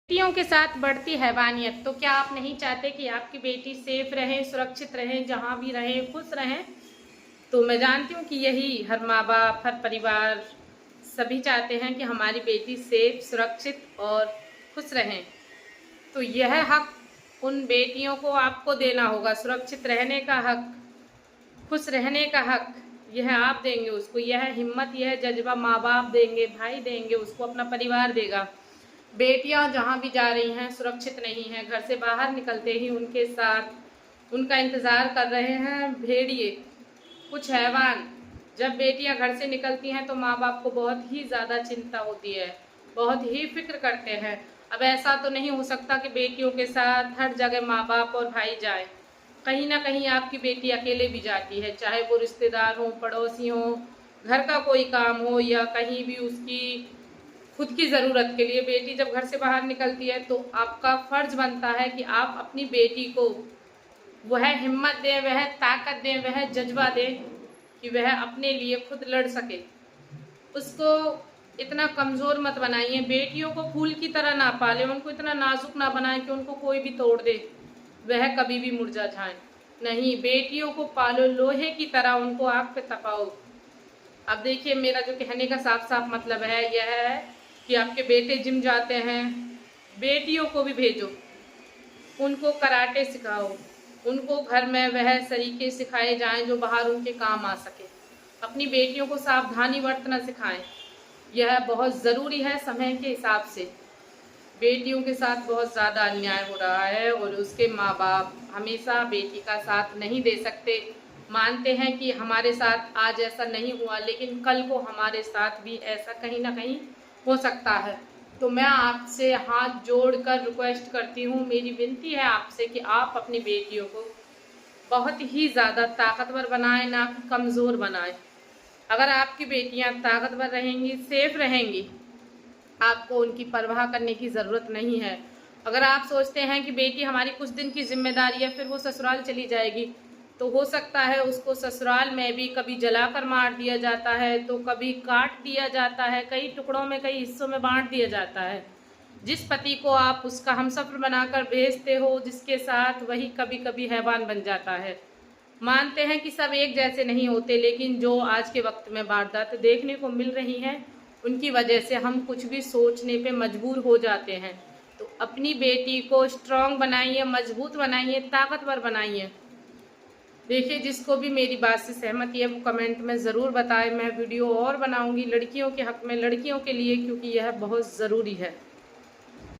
बेटियों के साथ बढ़ती हैवानियत। तो क्या आप नहीं चाहते कि आपकी बेटी सेफ रहे, सुरक्षित रहे, जहां भी रहे खुश रहें? तो मैं जानती हूँ कि यही हर माँ बाप, हर परिवार सभी चाहते हैं कि हमारी बेटी सेफ, सुरक्षित और खुश रहें। तो यह हक उन बेटियों को आपको देना होगा। सुरक्षित रहने का हक, खुश रहने का हक, यह आप देंगे उसको। यह हिम्मत, यह जज्बा माँ बाप देंगे, भाई देंगे उसको, अपना परिवार देगा। बेटियां जहां भी जा रही हैं सुरक्षित नहीं हैं। घर से बाहर निकलते ही उनके साथ उनका इंतजार कर रहे हैं भेड़िए, कुछ हैवान। जब बेटियां घर से निकलती हैं तो माँ बाप को बहुत ही ज़्यादा चिंता होती है, बहुत ही फिक्र करते हैं। अब ऐसा तो नहीं हो सकता कि बेटियों के साथ हर जगह माँ बाप और भाई जाए। कहीं ना कहीं आपकी बेटी अकेले भी जाती है, चाहे वो रिश्तेदार हो, पड़ोसी हो, घर का कोई काम हो या कहीं भी उसकी खुद की ज़रूरत के लिए। बेटी जब घर से बाहर निकलती है तो आपका फर्ज बनता है कि आप अपनी बेटी को वह हिम्मत दें, वह ताकत दें, वह जज्बा दें कि वह अपने लिए खुद लड़ सके। उसको इतना कमज़ोर मत बनाइए। बेटियों को फूल की तरह ना पालें, उनको इतना नाजुक ना बनाएं कि उनको कोई भी तोड़ दे, वह कभी भी मुरझा जाए। नहीं, बेटियों को पालो लोहे की तरह, उनको आग पे तपाओ। अब देखिए, मेरा जो कहने का साफ साफ मतलब है यह है कि आपके बेटे जिम जाते हैं, बेटियों को भी भेजो, उनको कराटे सिखाओ, उनको घर में वह तरीके सिखाए जाएं जो बाहर उनके काम आ सके। अपनी बेटियों को सावधानी बरतना सिखाएं, यह बहुत ज़रूरी है। समय के हिसाब से बेटियों के साथ बहुत ज़्यादा अन्याय हो रहा है और उसके माँ बाप हमेशा बेटी का साथ नहीं दे सकते। मानते हैं कि हमारे साथ आज ऐसा नहीं हुआ, लेकिन कल को हमारे साथ भी ऐसा कहीं ना कहीं हो सकता है। तो मैं आपसे हाथ जोड़कर रिक्वेस्ट करती हूँ, मेरी विनती है आपसे कि आप अपनी बेटियों को बहुत ही ज़्यादा ताकतवर बनाएं, ना कि कमज़ोर बनाएं। अगर आपकी बेटियां ताकतवर रहेंगी, सेफ रहेंगी, आपको उनकी परवाह करने की ज़रूरत नहीं है। अगर आप सोचते हैं कि बेटी हमारी कुछ दिन की जिम्मेदारी है, फिर वो ससुराल चली जाएगी, तो हो सकता है उसको ससुराल में भी कभी जलाकर मार दिया जाता है, तो कभी काट दिया जाता है, कई टुकड़ों में, कई हिस्सों में बांट दिया जाता है। जिस पति को आप उसका हमसफ़र बनाकर भेजते हो, जिसके साथ, वही कभी कभी हैवान बन जाता है। मानते हैं कि सब एक जैसे नहीं होते, लेकिन जो आज के वक्त में वारदात देखने को मिल रही हैं, उनकी वजह से हम कुछ भी सोचने पे मजबूर हो जाते हैं। तो अपनी बेटी को स्ट्रांग बनाइए, मजबूत बनाइए, ताकतवर बनाइए। देखिए, जिसको भी मेरी बात से सहमति है वो कमेंट में ज़रूर बताएं। मैं वीडियो और बनाऊंगी लड़कियों के हक में, लड़कियों के लिए, क्योंकि यह बहुत ज़रूरी है।